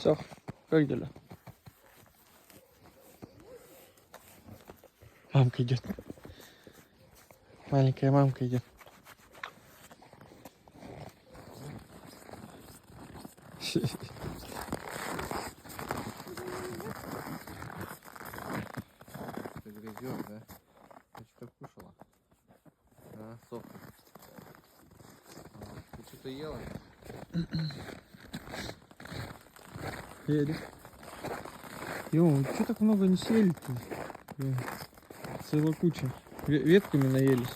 Все, как дела? Мамка идет. Маленькая мамка идет. Ты грызешь, да? Ты что-то кушала? А, сок. Ты что-то ела? Едет. Ё, что так много не съели-то? Целая куча. Ветками наелись.